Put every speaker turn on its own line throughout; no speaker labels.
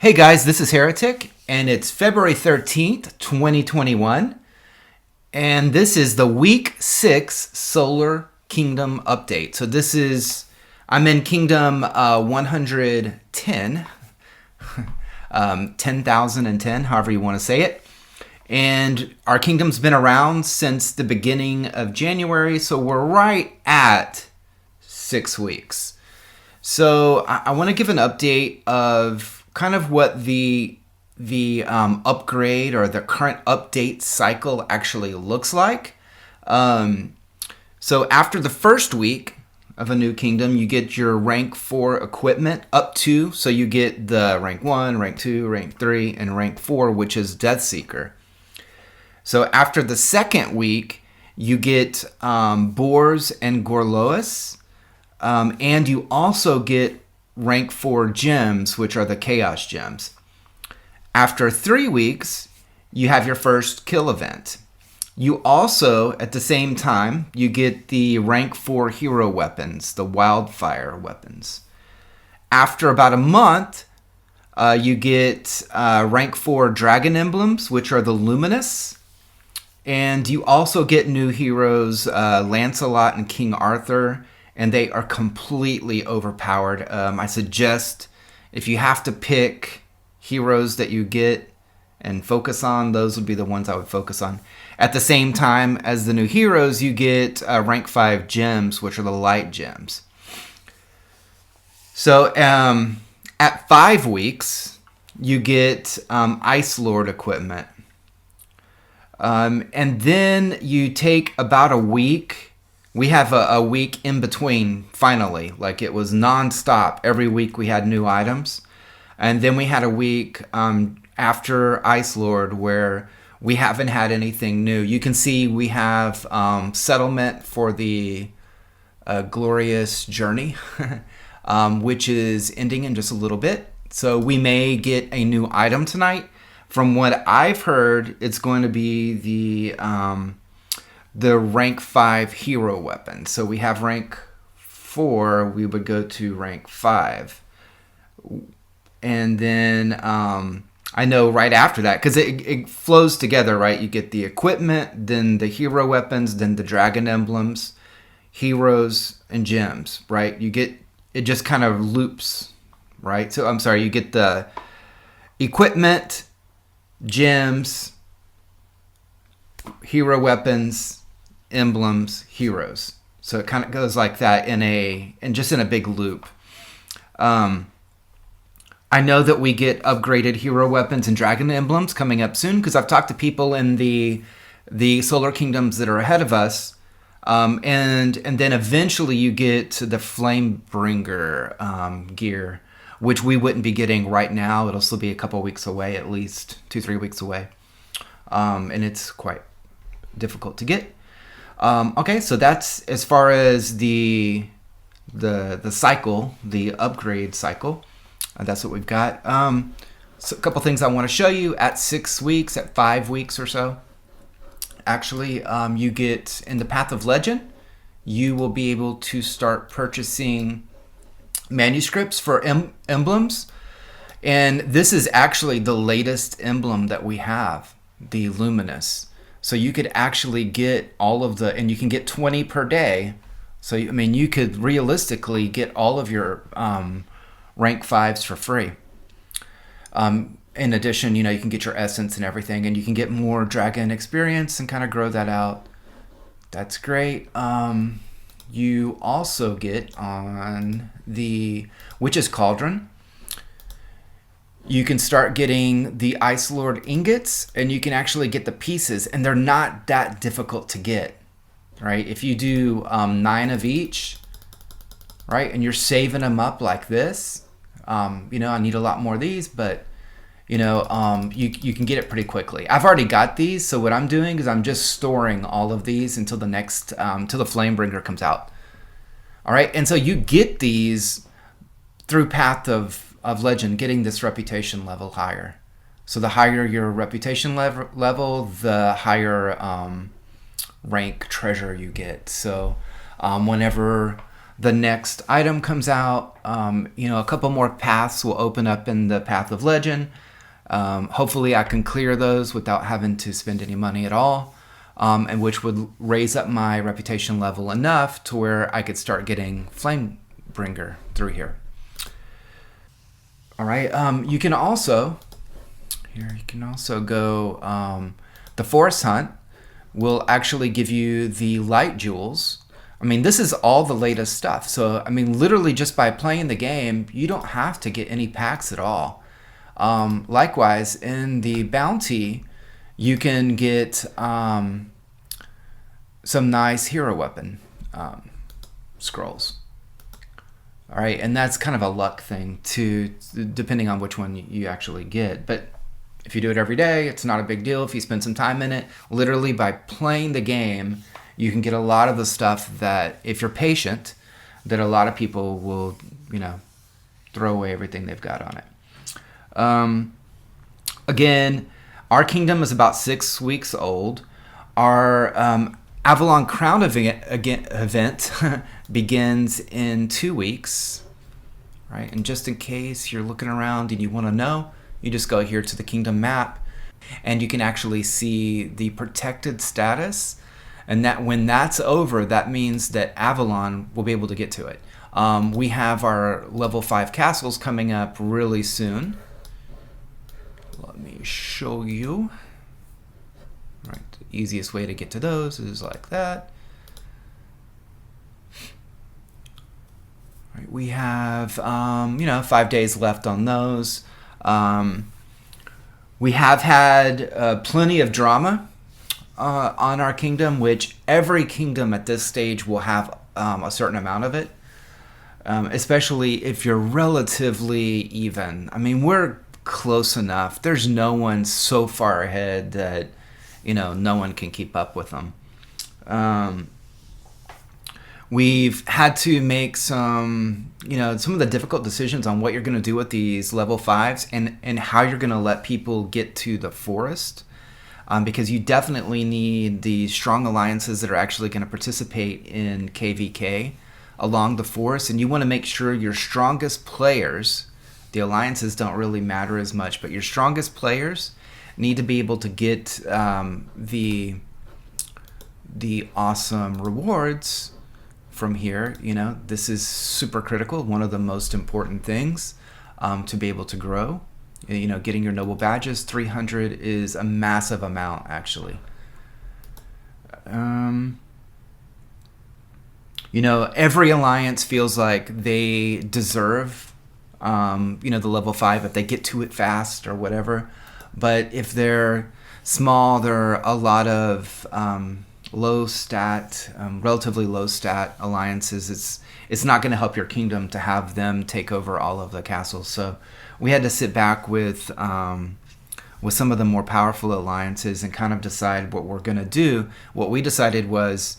Hey guys, this is Heretic, and it's February 13th, 2021, and this is the Week 6 Solar Kingdom update. So I'm in Kingdom 110, 10,010, however you want to say it. And our kingdom's been around since the beginning of January, so we're right at 6 weeks. So I want to give an update of kind of what the upgrade or the current update cycle actually looks like. So after the first week of a new kingdom, you get your rank 4 equipment up to, so you get the rank 1, rank 2, rank 3, and rank 4, which is Deathseeker. So after the second week, you get Boars and Gorlois, and you also get rank 4 gems, which are the Chaos gems. After 3 weeks, you have your first kill event. You also, at the same time, you get the rank 4 hero weapons, the wildfire weapons. After about a month, you get rank 4 dragon emblems, which are the luminous. And you also get new heroes, Lancelot and King Arthur, and they are completely overpowered. I suggest if you have to pick heroes that you get and focus on, those would be the ones I would focus on. At the same time as the new heroes, you get rank 5 gems, which are the light gems. So at 5 weeks, you get Ice Lord equipment. And then you take about a week. We have a week in between, finally. Like, it was non-stop. Every week we had new items. And then we had a week after Ice Lord where we haven't had anything new. You can see we have settlement for the Glorious Journey, which is ending in just a little bit. So we may get a new item tonight. From what I've heard, it's going to be the rank 5 hero weapon. So we have rank 4, we would go to rank 5. And then I know right after that, because it flows together, right? You get the equipment, then the hero weapons, then the dragon emblems, heroes, and gems, right? It just kind of loops, right? So I'm sorry, you get the equipment, gems, hero weapons, emblems, heroes. So it kind of goes like that in just in a big loop. I know that we get upgraded hero weapons and dragon emblems coming up soon, because I've talked to people in the solar kingdoms that are ahead of us. And then eventually you get to the Flamebringer gear, which we wouldn't be getting right now. It'll still be a couple weeks away, at least 2-3 weeks away. And it's quite difficult to get. Okay, so that's as far as the cycle, the upgrade cycle. That's what we've got. So a couple things I want to show you at 6 weeks, at 5 weeks or so. Actually, you get in the Path of Legend, you will be able to start purchasing manuscripts for emblems. And this is actually the latest emblem that we have, the Luminous. So you could actually get all of and you can get 20 per day. So, I mean, you could realistically get all of your rank 5s for free. In addition, you can get your essence and everything, and you can get more dragon experience and kind of grow that out. That's great. You also get on the Witch's Cauldron, you can start getting the Ice Lord ingots, and you can actually get the pieces, and they're not that difficult to get, right? If you do 9 of each, right, and you're saving them up like this, I need a lot more of these, but you can get it pretty quickly. I've already got these, so what I'm doing is I'm just storing all of these until the next, till the Flamebringer comes out. All right, and so you get these through Path of Legend, getting this reputation level higher. So the higher your reputation level, the higher rank treasure you get. So whenever the next item comes out. A couple more paths will open up in the Path of Legend. Hopefully I can clear those without having to spend any money at all, and which would raise up my reputation level enough to where I could start getting Flamebringer through here. All right. You can also go. The Forest Hunt will actually give you the light jewels. I mean, this is all the latest stuff. So, I mean, literally just by playing the game, you don't have to get any packs at all. Likewise, in the bounty, you can get some nice hero weapon scrolls. All right, and that's kind of a luck thing too, depending on which one you actually get. But if you do it every day, it's not a big deal. If you spend some time in it, literally by playing the game, you can get a lot of the stuff that, if you're patient, that a lot of people will, throw away everything they've got on it. Again, our kingdom is about 6 weeks old. Our Avalon Crown event begins in 2 weeks, right? And just in case you're looking around and you want to know, you just go here to the kingdom map, and you can actually see the protected status. And that when that's over, that means that Avalon will be able to get to it. We have our level 5 castles coming up really soon. Let me show you. Right, the easiest way to get to those is like that. Right, we have 5 days left on those. We have had plenty of drama on our kingdom, which every kingdom at this stage will have a certain amount of it, especially if you're relatively even. I mean, we're close enough. There's no one so far ahead that no one can keep up with them. We've had to make some of the difficult decisions on what you're going to do with these level 5s and how you're going to let people get to the forest. Because you definitely need the strong alliances that are actually going to participate in KVK along the forest. And you want to make sure your strongest players, the alliances don't really matter as much, but your strongest players need to be able to get the awesome rewards from here. This is super critical, one of the most important things to be able to grow. Getting your noble badges, 300 is a massive amount, actually. Every alliance feels like they deserve, the level 5 if they get to it fast or whatever. But if they're small, there are a lot of relatively low stat alliances. It's not going to help your kingdom to have them take over all of the castles. So we had to sit back with some of the more powerful alliances and kind of decide what we're going to do. What we decided was,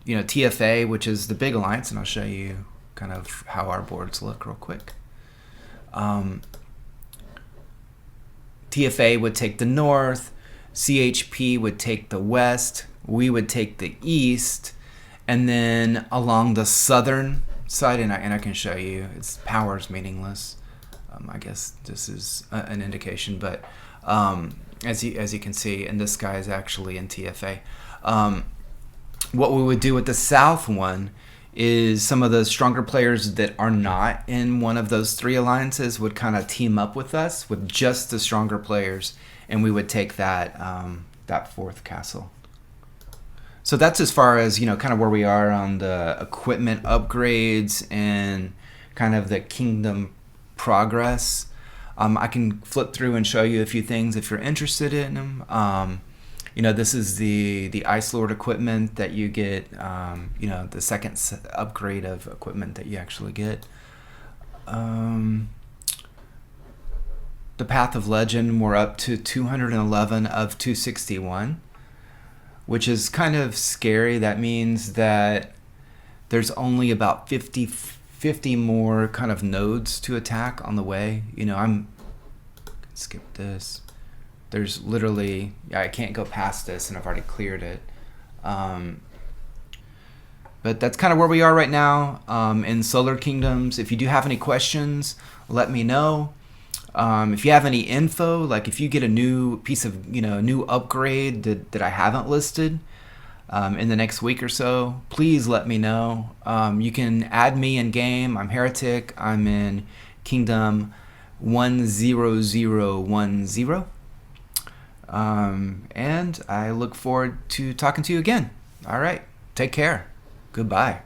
TFA, which is the big alliance, and I'll show you kind of how our boards look real quick. TFA would take the north, CHP would take the west, we would take the east, and then along the southern side, and I can show you, its power is meaningless. I guess this is an indication, but as you can see, and this guy is actually in TFA. What we would do with the south one is some of the stronger players that are not in one of those 3 alliances would kind of team up with us with just the stronger players, and we would take that 4th castle. So that's as far as kind of where we are on the equipment upgrades and kind of the kingdom progress. I can flip through and show you a few things if you're interested in them. This is the Ice Lord equipment that you get, the second upgrade of equipment that you actually get. The Path of Legend, we're up to 211 of 261, which is kind of scary. That means that there's only about 50 more kind of nodes to attack on the way. Skip this. There's literally, I can't go past this, and I've already cleared it. But that's kind of where we are right now in Solar Kingdoms. If you do have any questions, let me know. If you have any info, like if you get a new piece of, new upgrade that I haven't listed in the next week or so, please let me know. You can add me in game. I'm Heretic. I'm in Kingdom 10010. And I look forward to talking to you again. All right. Take care. Goodbye.